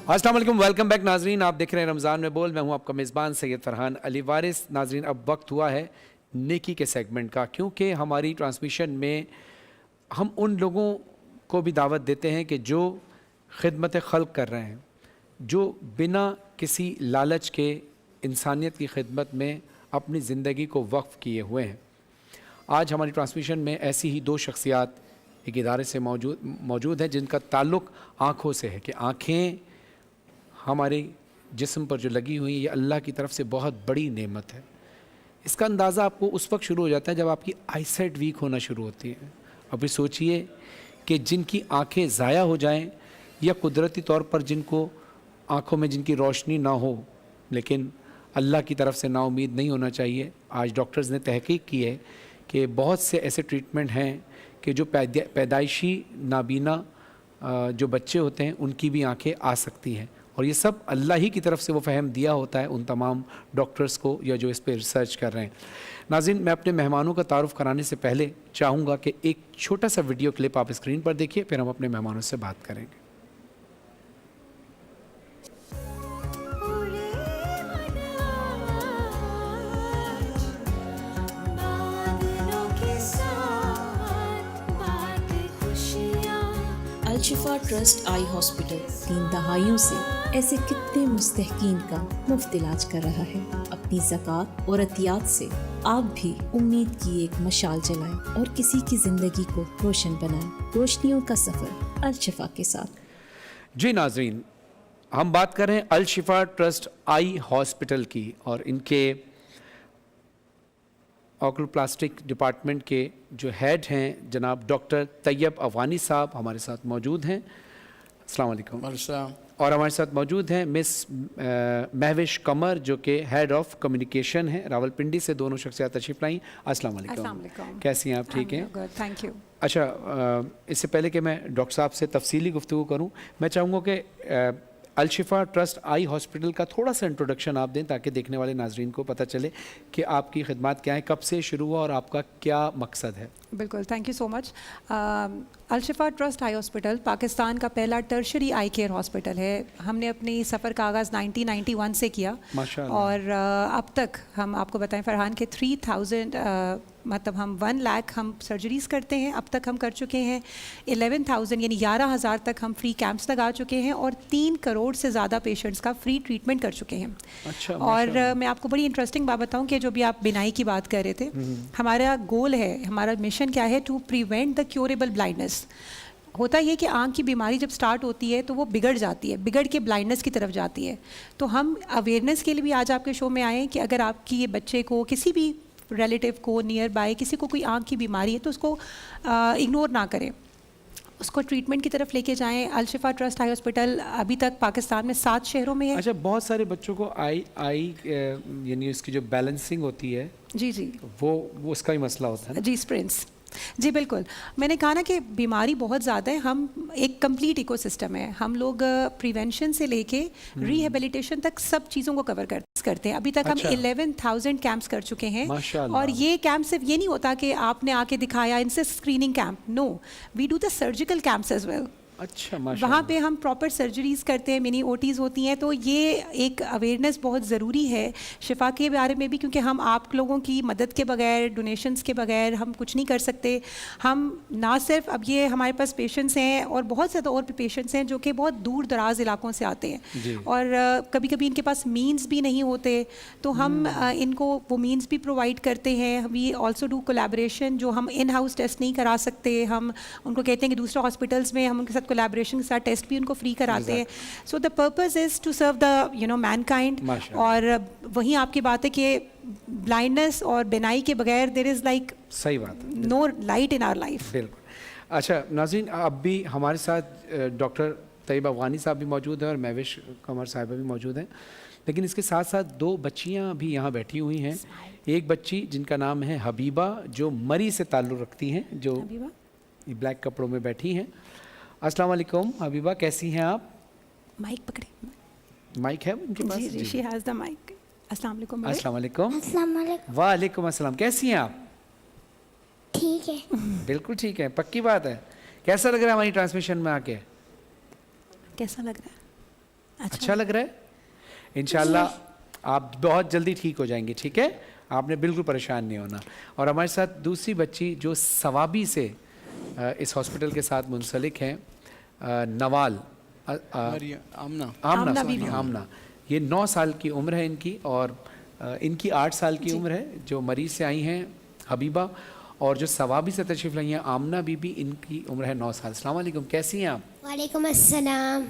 अस्सलाम वालेकुम, welcome back नाजरीन। आप देख रहे हैं रमज़ान में बोल। मैं हूं आपका मेज़बान सैयद फरहान अली वारिस। नाजरीन, अब वक्त हुआ है नेकी के सेगमेंट का, क्योंकि हमारी ट्रांसमिशन में हम उन लोगों को भी दावत देते हैं कि जो खिदमत खल्क कर रहे हैं, जो बिना किसी लालच के इंसानियत की खिदमत में अपनी ज़िंदगी को वक्फ़ किए हुए हैं। आज हमारी ट्रांसमिशन में ऐसी ही दो शख्सियात एक इदारे से मौजूद हैं जिनका ताल्लुक़ आँखों से है कि आँखें हमारे जिस्म पर जो लगी हुई ये अल्लाह की तरफ से बहुत बड़ी नेमत है। इसका अंदाज़ा आपको उस वक्त शुरू हो जाता है जब आपकी आईसाइट वीक होना शुरू होती है। अभी सोचिए कि जिनकी आंखें ज़ाया हो जाएं या कुदरती तौर पर जिनको आंखों में जिनकी रोशनी ना हो, लेकिन अल्लाह की तरफ से नाउम्मीद नहीं होना चाहिए। आज डॉक्टर्स ने तहकीक की है कि बहुत से ऐसे ट्रीटमेंट हैं कि जो पैदाइशी नाबीना जो बच्चे होते हैं उनकी भी आंखें आ सकती हैं, और ये सब अल्लाह ही की तरफ से वो फ़हम दिया होता है उन तमाम डॉक्टर्स को या जो इस पर रिसर्च कर रहे हैं। नाज़रीन, मैं अपने मेहमानों का तारुफ़ कराने से पहले चाहूँगा कि एक छोटा सा वीडियो क्लिप आप स्क्रीन पर देखिए, फिर हम अपने मेहमानों से बात करेंगे। अल-शिफा ट्रस्ट आई हॉस्पिटल 3 दहाइयों से ऐसे कितने मुस्तहकीन का मुफ्त इलाज कर रहा है। अपनी ज़कात और अतियात से आप भी उम्मीद की एक मशाल जलाएं और किसी की ज़िंदगी को रोशन बनाएं। रोशनियों का सफ़र अल-शिफा के साथ। जी नाज़रीन, हम बात कर रहे हैं अल-शिफा ट्रस्ट आई हॉस्पिटल की, और इनके ऑक्लोप्लास्टिक डिपार्टमेंट के जो हेड हैं जनाब डॉक्टर तैयब अफगानी साहब हमारे साथ मौजूद हैं। अस्सलाम वालेकुम। और हमारे साथ मौजूद हैं मिस महविश कमर जो कि हेड ऑफ कम्युनिकेशन है, रावलपिंडी से दोनों शख्सियत तशरीफ़ लाई। अस्सलाम वालेकुम। कैसी हैं आप? ठीक हैं, थैंक यू। अच्छा, इससे पहले कि मैं डॉक्टर साहब से तफसीली गुफ्तगू करूँ, मैं चाहूँगा कि अल-शिफा ट्रस्ट आई हॉस्पिटल का थोड़ा सा इंट्रोडक्शन आप दें ताकि देखने वाले नाजरीन को पता चले कि आपकी खिदमत क्या है, कब से शुरू हुआ और आपका क्या मकसद है। बिल्कुल, thank you so much. Al-Shifa trust eye hospital Pakistan का पहला टर्शरी आई केयर हॉस्पिटल है। हमने अपनी सफ़र का आगाज़ 1991 से किया, और अब तक हम आपको बताएं फरहान के 3000 मतलब हम 1 लाख हम सर्जरीज़ करते हैं। अब तक हम कर चुके हैं 11,000 यानी 11,000 तक हम फ्री कैंप्स लगा चुके हैं, और 3 करोड़ से ज़्यादा पेशेंट्स का फ्री ट्रीटमेंट कर चुके हैं। अच्छा, और मैं आपको बड़ी इंटरेस्टिंग बात बताऊं कि जो भी आप बिनाई की बात कर रहे थे, हमारा गोल है, हमारा मिशन क्या है, to prevent the curable blindness. होता ये कि आँख की बीमारी जब स्टार्ट होती है तो वो बिगड़ जाती है, बिगड़ के ब्लाइंडनेस की तरफ जाती है। तो हम अवेयरनेस के लिए भी आज आपके शो में आए हैं कि अगर आपकी ये बच्चे को, किसी भी रिलेटिव को, नियर बाय किसी को कोई आँख की बीमारी है तो उसको इग्नोर ना करें, उसको ट्रीटमेंट की तरफ लेके जाएं। अल-शिफा ट्रस्ट आई हॉस्पिटल अभी तक पाकिस्तान में 7 शहरों में है। अच्छा, बहुत सारे बच्चों को आई यानी उसकी जो बैलेंसिंग होती है, जी वो उसका ही मसला होता है ना? जी, स्प्रिंट्स। जी बिल्कुल, मैंने कहा ना कि बीमारी बहुत ज़्यादा है। हम एक कंप्लीट इकोसिस्टम है। हम लोग प्रिवेंशन से लेके रिहेबिलिटेशन तक सब चीज़ों को कवर करते हैं। अभी तक हम 11,000 कैंप्स कर चुके हैं, और ये कैंप सिर्फ ये नहीं होता कि आपने आके दिखाया, इनसे screening camp, no, we do the surgical camps as well. अच्छा, वहाँ पे हम प्रॉपर सर्जरीज़ करते हैं, मिनी ओटीज़ होती हैं। तो ये एक अवेयरनेस बहुत ज़रूरी है शिफा के बारे में भी, क्योंकि हम आप लोगों की मदद के बगैर, डोनेशंस के बगैर हम कुछ नहीं कर सकते। हम ना सिर्फ, अब ये हमारे पास पेशेंट्स हैं और बहुत ज़्यादा और भी पेशेंट्स हैं जो कि बहुत दूर दराज इलाकों से आते हैं, और कभी कभी इनके पास मीन्स भी नहीं होते, तो हम इनको वो मीन्स भी प्रोवाइड करते हैं। वी ऑल्सो डू कोलैबोरेशन, जो हम इन हाउस टेस्ट नहीं करा सकते, हम उनको कहते हैं कि दूसरे हॉस्पिटल्स में हम उनके साथ कोलैबोरेशन के साथ टेस्ट भी उनको फ्री कराते हैं। So the purpose is to serve the mankind. और वहीं आपकी बात है कि ब्लाइंडनेस और बिनाई के बगैर देयर इज लाइक, सही बात, no light in our life. बिल्कुल। अच्छा नाज़रीन, अब भी हमारे साथ डॉक्टर तैयब अफगानी साहब भी मौजूद हैं और महविश कमर साहिबा भी मौजूद हैं, लेकिन इसके साथ साथ 2 बच्चियाँ भी यहाँ बैठी हुई हैं। एक बच्ची जिनका नाम है हबीबा, जो मरी से ताल्लुक़ रखती हैं, जो ब्लैक कपड़ों में बैठी हैं। अस्सलाम वालेकुम हबीबा, कैसी हैं आप? माइक पकड़े, माइक है उनके पास? जी, शी हैज़ द माइक। अस्सलाम वालेकुम। अस्सलाम वालेकुम। वालेकुम अस्सलाम। कैसी हैं आप? ठीक है। बिल्कुल ठीक है, पक्की बात है। कैसा लग रहा है हमारी ट्रांसमिशन में आके? कैसा लग रहा है? अच्छा लग रहा है? इंशाल्लाह आप बहुत जल्दी ठीक हो जाएंगे, ठीक है? आपने बिल्कुल परेशान नहीं होना। और हमारे साथ दूसरी बच्ची जो सवाबी से इस हॉस्पिटल के साथ मुंसलिक हैं, नवाल आमना आमना sorry, बीबी। आमना, ये 9 साल की उम्र है इनकी और इनकी 8 साल की उम्र है। जो मरीज से आई हैं हबीबा, और जो सवाबी से तशरीफ़ लाई हैं आमना बीबी, इनकी उम्र है 9 साल। अस्सलाम वालेकुम, कैसी हैं आप? वालेकुम अस्सलाम।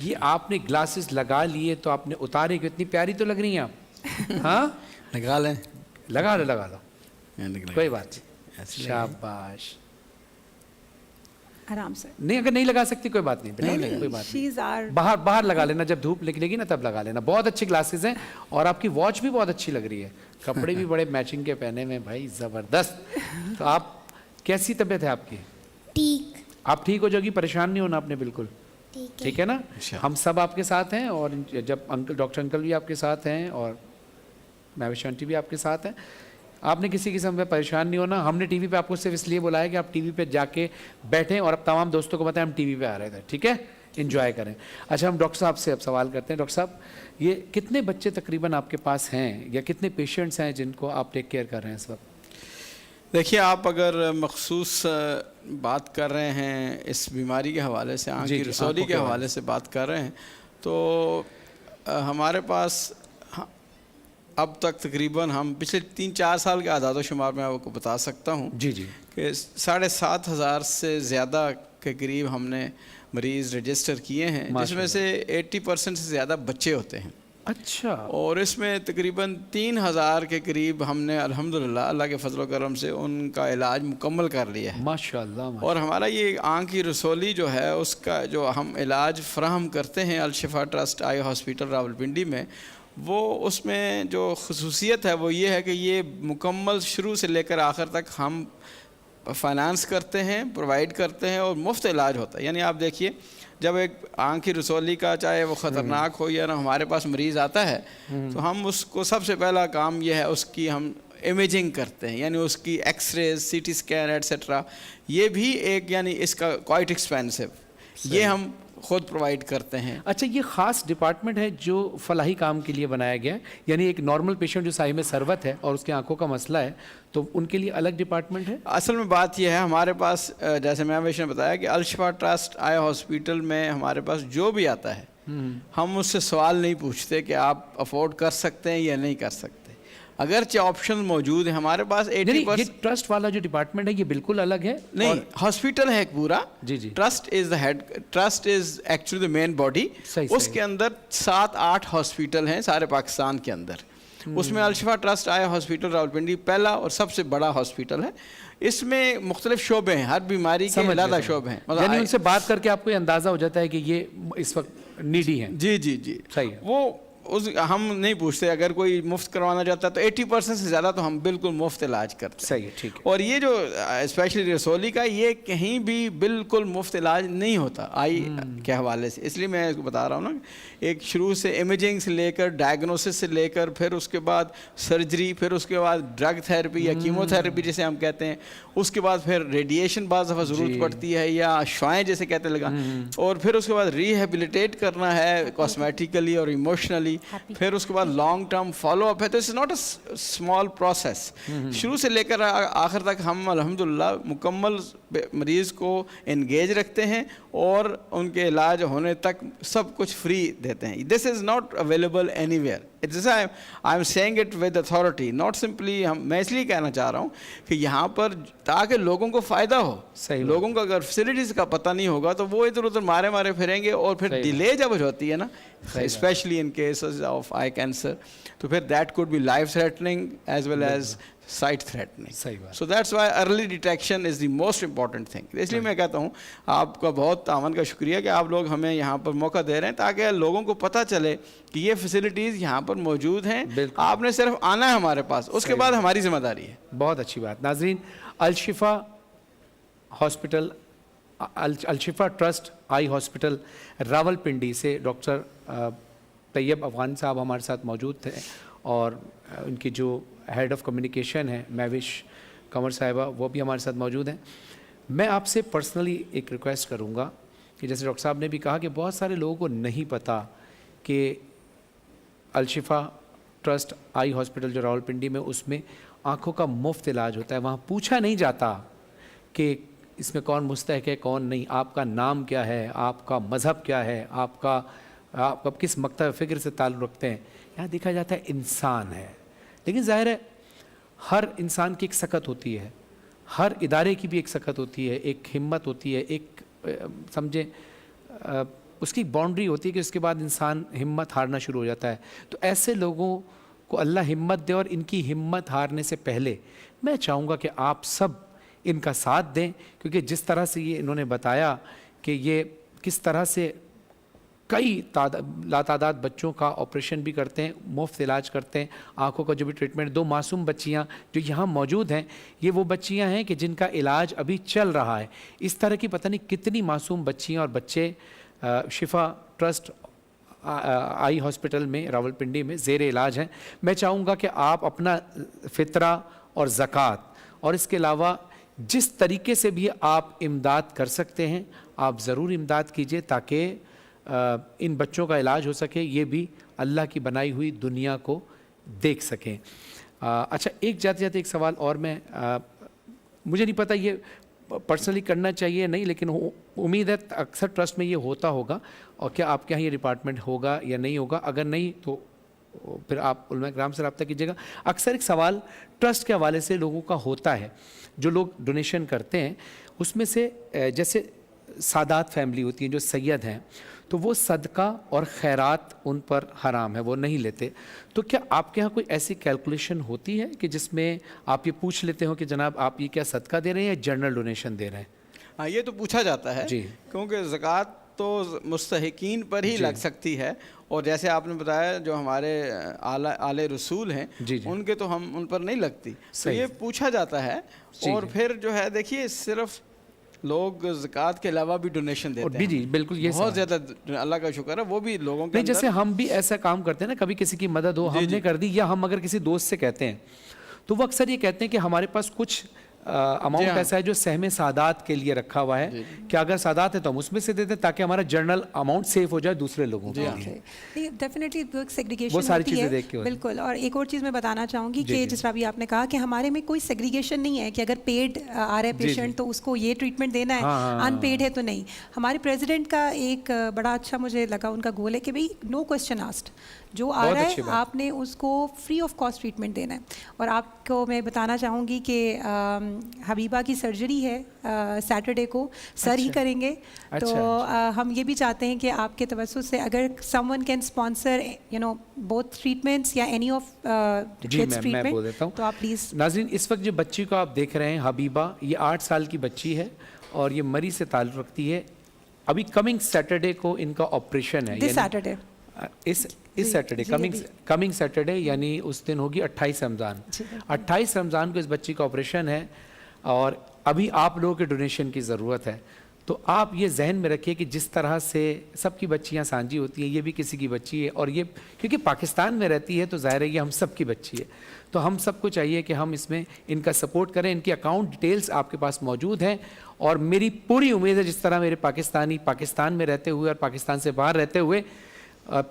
ये आपने ग्लासेस लगा लिए तो आपने उतारे क्यों? इतनी प्यारी तो लग रही हैं आप। हाँ, लगा लें। लगा लो, कोई बात नहीं, ऐसे शाबाश। आराम से। नहीं, अगर नहीं लगा सकती कोई बात नहीं, कोई बात नहीं, She's our बाहर लगा लेना, जब धूप निकलेगी ना तब लगा लेना। बहुत अच्छे ग्लासेस हैं और आपकी वॉच भी बहुत अच्छी लग रही है, कपड़े भी बड़े मैचिंग के पहने में, भाई ज़बरदस्त। तो आप कैसी तबीयत है आपकी? ठीक आप ठीक हो जाओगी, परेशान नहीं होना आपने बिल्कुल, ठीक है। ठीक है ना? अच्छा। हम सब आपके साथ हैं और जब डॉक्टर अंकल भी आपके साथ हैं और महविश आंटी भी आपके साथ हैं। आपने किसी किस्म में परेशान नहीं होना। हमने टीवी पे आपको सिर्फ इसलिए बुलाया कि आप टीवी पे जाके बैठें और अब तमाम दोस्तों को बताएं हम टीवी पे आ रहे थे, ठीक है? एंजॉय करें। अच्छा, हम डॉक्टर साहब से अब सवाल करते हैं। डॉक्टर साहब, ये कितने बच्चे तकरीबन आपके पास हैं या कितने पेशेंट्स हैं जिनको आप टेक केयर कर रहे हैं इस वक्त? देखिए, आप अगर मखसूस बात कर रहे हैं इस बीमारी के हवाले से, आँख जी, की जी, रसौली आँखों के के हवाले से बात कर रहे हैं, तो हमारे पास अब तक तकरीबन हम पिछले 3-4 साल के आदाद शुमार में आपको बता सकता हूँ जी कि 7,500 से ज़्यादा के करीब हमने मरीज़ रजिस्टर किए हैं, जिसमें से 80% से ज़्यादा बच्चे होते हैं। अच्छा, और इसमें तकरीबन 3,000 के करीब हमने अल्हम्दुलिल्लाह अल्लाह के फजल करम से उनका इलाज मुकम्मल कर लिया है। माशाल्लाह। और हमारा ये आँख की रसौली जो है उसका जो हम इलाज फ्राहम करते हैं अल-शिफा ट्रस्ट आई हॉस्पिटल रावलपिंडी में, वो उसमें जो खसूसियत है वो ये है कि ये मुकम्मल शुरू से लेकर आखिर तक हम फाइनेंस करते हैं, प्रोवाइड करते हैं और मुफ्त इलाज होता है। यानी आप देखिए, जब एक आँख की रसौली का चाहे वो ख़तरनाक हो या ना हमारे पास मरीज़ आता है तो हम उसको सबसे पहला काम ये है उसकी हम इमेजिंग करते हैं, यानी उसकी एक्सरेज, सीटी स्कैन एट्सेट्रा। ये भी एक यानी इसका क्वाइट एक्सपेंसिव, ये हम खुद प्रोवाइड करते हैं। अच्छा, ये ख़ास डिपार्टमेंट है जो फलाही काम के लिए बनाया गया है, यानी एक नॉर्मल पेशेंट जो साहिब सरवत है और उसके आंखों का मसला है तो उनके लिए अलग डिपार्टमेंट है? असल में बात यह है, हमारे पास जैसे महविश ने बताया कि अल-शिफा ट्रस्ट आई हॉस्पिटल में हमारे पास जो भी आता है हम उससे सवाल नहीं पूछते कि आप अफोर्ड कर सकते हैं या नहीं कर सकते। अगरचे ऑप्शन मौजूद है हमारे पास। 80% ये ट्रस्ट वाला जो डिपार्टमेंट है ये बिल्कुल अलग है? नहीं, हॉस्पिटल है एक पूरा। जी जी। Trust is the head, trust is actually the main body. सही। उसके अंदर 7-8 हॉस्पिटल हैं सारे पाकिस्तान के अंदर। उसमें अल-शिफा ट्रस्ट आई हॉस्पिटल रावलपिंडी पहला और सबसे बड़ा हॉस्पिटल है। इसमें मुख्तलिफ शोबे हैं, हर बीमारी के अलग शोबे हैं। यानी उनसे बात करके आपको ये अंदाजा हो जाता है कि ये इस वक्त नीडी हैं। जी जी जी, सही है। वो हम नहीं पूछते, अगर कोई मुफ्त करवाना चाहता है तो 80% से ज़्यादा तो हम बिल्कुल मुफ्त इलाज करते हैं। सही है, ठीक है। और ये जो स्पेशली रसौली का, ये कहीं भी बिल्कुल मुफ्त इलाज नहीं होता आई के हवाले से। इसलिए मैं इसको बता रहा हूँ ना, एक शुरू से इमेजिंग से लेकर डायग्नोसिस से लेकर फिर उसके बाद सर्जरी, फिर उसके बाद ड्रग थेरेपी या कीमोथेरेपी जिसे हम कहते हैं, उसके बाद फिर रेडिएशन बाज़ दफ़ा ज़रूरत पड़ती है या शुआएँ जैसे कहते लगा, और फिर उसके बाद रिहेबिलिटेट करना है कॉस्मेटिकली और इमोशनली, फिर उसके बाद लॉन्ग टर्म फॉलो अप है। तो it's not a small process. शुरू से लेकर आखिर तक हम अल्हम्दुलिल्लाह मुकम्मल मरीज़ को एंगेज रखते हैं और उनके इलाज होने तक सब कुछ फ्री देते हैं। This is not available anywhere. It's I am saying it with authority, not simply मैं इसलिए कहना चाह रहा हूँ कि यहाँ पर ताकि लोगों को फ़ायदा हो। सही, लोगों को अगर फैसिलिटीज़ का पता नहीं होगा तो वो इधर उधर मारे मारे फिरेंगे, और फिर डिले जब होती है ना, specially in cases of eye cancer, तो फिर that could be life threatening as well as sight threatening. सही बात। So that's why early detection is the most important thing. इसलिए मैं कहता हूँ आपका बहुत तावन का शुक्रिया कि आप लोग हमें यहाँ पर मौका दे रहे हैं ताकि लोगों को पता चले कि ये फैसिलिटीज़ यहाँ पर मौजूद हैं। आपने सिर्फ आना है हमारे पास, उसके बाद हमारी जिम्मेदारी है। बहुत अच्छी बात। नाजरीन, Al-Shifa hospital, Al-Shifa trust eye hospital Rawalpindi से डॉक्टर तैयब अफगान साहब हमारे साथ मौजूद थे और उनकी जो हेड ऑफ कम्युनिकेशन है महविश कंवर साहिबा, वो भी हमारे साथ मौजूद हैं। मैं आपसे पर्सनली एक रिक्वेस्ट करूँगा کہ جیسے ڈاکٹر صاحب نے بھی کہا کہ بہت سارے لوگوں کو نہیں پتہ کہ الشفا ٹرسٹ آئی ہاسپٹل جو راولپنڈی میں، اس میں آنکھوں کا مفت علاج ہوتا ہے. وہاں پوچھا نہیں جاتا کہ اس میں کون مستحق ہے کون نہیں، آپ کا نام کیا ہے، آپ کا مذہب کیا ہے، آپ کس مکتب فکر سے تعلق رکھتے ہیں. یہاں دیکھا جاتا ہے انسان ہے. لیکن ظاہر ہے ہر انسان کی ایک سکت ہوتی ہے، ہر ادارے کی بھی ایک سکت ہوتی ہے، ایک ہمت ہوتی ہے، ایک سمجھیں اس کی باؤنڈری ہوتی ہے کہ اس کے بعد انسان ہمت ہارنا شروع ہو جاتا ہے. تو ایسے لوگوں کو اللہ ہمت دے، اور ان کی ہمت ہارنے سے پہلے میں چاہوں گا کہ آپ سب ان کا ساتھ دیں، کیونکہ جس طرح سے یہ انہوں نے بتایا کہ یہ کس طرح سے کئی لاتعداد بچوں کا آپریشن بھی کرتے ہیں، مفت علاج کرتے ہیں، آنکھوں کا جو بھی ٹریٹمنٹ. 2 معصوم بچیاں جو یہاں موجود ہیں، یہ وہ بچیاں ہیں کہ جن کا علاج ابھی چل رہا ہے. اس طرح کی پتہ نہیں کتنی معصوم بچیاں اور بچے شفا ٹرسٹ آئی ہاسپٹل میں راولپنڈی میں زیر علاج ہیں. میں چاہوں گا کہ آپ اپنا فطرہ اور زکوٰۃ اور اس کے علاوہ جس طریقے سے بھی آپ امداد کر سکتے ہیں آپ ضرور امداد کیجئے، تاکہ ان بچوں کا علاج ہو سکے، یہ بھی اللہ کی بنائی ہوئی دنیا کو دیکھ سکیں. اچھا، ایک جاتے جاتے ایک سوال اور میں مجھے نہیں پتہ یہ پرسنلی کرنا چاہیے نہیں، لیکن امید ہے اکثر ٹرسٹ میں یہ ہوتا ہوگا، اور کیا آپ کے یہاں یہ ڈپارٹمنٹ ہوگا یا نہیں ہوگا؟ اگر نہیں تو پھر آپ علماء کرام سے رابطہ کیجیے گا. اکثر ایک سوال ٹرسٹ کے حوالے سے لوگوں کا ہوتا ہے، جو لوگ ڈونیشن کرتے ہیں اس میں سے جیسے سادات فیملی ہوتی ہیں جو سید ہیں، تو وہ صدقہ اور خیرات ان پر حرام ہے، وہ نہیں لیتے. تو کیا آپ کے ہاں کوئی ایسی کیلکولیشن ہوتی ہے کہ جس میں آپ یہ پوچھ لیتے ہو کہ جناب آپ یہ کیا صدقہ دے رہے ہیں یا جنرل ڈونیشن دے رہے ہیں؟ ہاں، یہ تو پوچھا جاتا ہے جی، کیونکہ زکوٰۃ تو مستحقین پر ہی لگ سکتی ہے، اور جیسے آپ نے بتایا جو ہمارے آل رسول ہیں ان کے تو ہم ان پر نہیں لگتی. تو یہ پوچھا جاتا ہے. اور پھر جو ہے دیکھیے صرف لوگ زکوٰۃ کے علاوہ بھی ڈونیشن دیتے ہیں. جی بالکل، یہ بہت زیادہ اللہ کا شکر ہے، وہ بھی لوگوں کے نہیں. جیسے ہم بھی ایسا کام کرتے ہیں نا، کبھی کسی کی مدد ہو ہم نے کر دی، یا ہم اگر کسی دوست سے کہتے ہیں تو وہ اکثر یہ کہتے ہیں کہ ہمارے پاس کچھ اماؤنٹ ایسا ہے جو سہم سادات کے لیے رکھا ہوا ہے کہ اگر سادات ہے تو ہم اس میں سے دیتے ہیں تاکہ ہمارا جنرل اماؤنٹ سیف ہو جائے دوسرے لوگوں کے لیے. ڈیفینیٹلی سیگریگیشن وہ ساری ہوتی چیزیں ہے دیکھ کے بالکل. اور ایک اور چیز میں بتانا چاہوں گی کہ جس طرح بھی آپ نے کہا کہ ہمارے میں کوئی سیگریگیشن نہیں ہے کہ اگر پیڈ آ رہا ہے پیشنٹ تو اس کو یہ ٹریٹمنٹ دینا ہے، ان پیڈ ہے تو نہیں. ہمارے پریزیڈنٹ کا ایک بڑا اچھا مجھے لگا ان کا گول ہے کہ بھئی نو کوسچن آسکڈ، جو آ رہا ہے آپ نے اس کو فری آف کاسٹ ٹریٹمنٹ دینا ہے. اور آپ کو میں بتانا چاہوں گی کہ حبیبہ کی سرجری ہے سیٹرڈے کو، سر ہی کریں گے. تو ہم یہ بھی چاہتے ہیں کہ آپ کے توسط سے اگر some one can sponsor both treatments یا اینی آف ٹریٹمنٹ تو آپ پلیز. ناظرین، اس وقت جو بچی کو آپ دیکھ رہے ہیں حبیبہ، یہ 8 سال کی بچی ہے اور یہ مری سے تعلق رکھتی ہے. ابھی کمنگ سیٹرڈے کو ان کا آپریشن ہے، دس سیٹرڈے، اس سیٹرڈے کمنگ سیٹرڈے، یعنی اس دن ہوگی 28 رمضان. 28 رمضان کو اس بچی کا آپریشن ہے اور ابھی آپ لوگوں کے ڈونیشن کی ضرورت ہے. تو آپ یہ ذہن میں رکھیے کہ جس طرح سے سب کی بچیاں سانجی ہوتی ہیں، یہ بھی کسی کی بچی ہے، اور یہ کیونکہ پاکستان میں رہتی ہے تو ظاہر ہے یہ ہم سب کی بچی ہے. تو ہم سب کو چاہیے کہ ہم اس میں ان کا سپورٹ کریں. ان کی اکاؤنٹ ڈیٹیلز آپ کے پاس موجود ہیں، اور میری پوری امید ہے جس طرح میرے پاکستان میں رہتے ہوئے اور پاکستان سے باہر رہتے ہوئے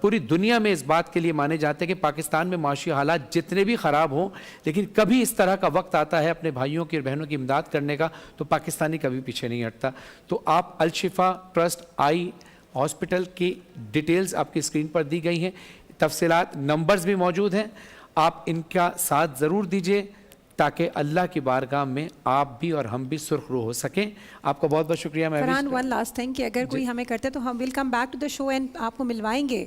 پوری دنیا میں اس بات کے لیے مانے جاتے ہیں کہ پاکستان میں معاشی حالات جتنے بھی خراب ہوں، لیکن کبھی اس طرح کا وقت آتا ہے اپنے بھائیوں کی اور بہنوں کی امداد کرنے کا تو پاکستانی کبھی پیچھے نہیں ہٹتا. تو آپ الشفا ٹرسٹ آئی ہاسپٹل کی ڈیٹیلز آپ کی اسکرین پر دی گئی ہیں، تفصیلات نمبرز بھی موجود ہیں. آپ ان کا ساتھ ضرور دیجئے تاکہ اللہ کی بارگاہ میں آپ بھی اور ہم بھی سرخ روح ہو سکیں. آپ کا بہت بہت شکریہ. فرحان، ون لاسٹ تھنگ کہ اگر کوئی ہمیں کرتے تو ہم welcome back to the show and آپ کو ملوائیں گے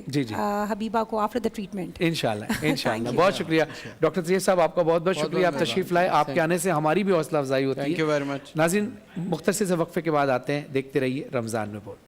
حبیبہ کو آفٹر دا ٹریٹمنٹ انشاءاللہ. بہت شکریہ ڈاکٹر طیب صاحب، آپ کا بہت بہت شکریہ. آپ تشریف لائے، آپ کے آنے سے ہماری بھی حوصلہ افزائی ہوتی ہے. Thank you very much. ناظرین، مختصر سے وقفے کے بعد آتے ہیں. دیکھتے رہیے رمضان میں بول.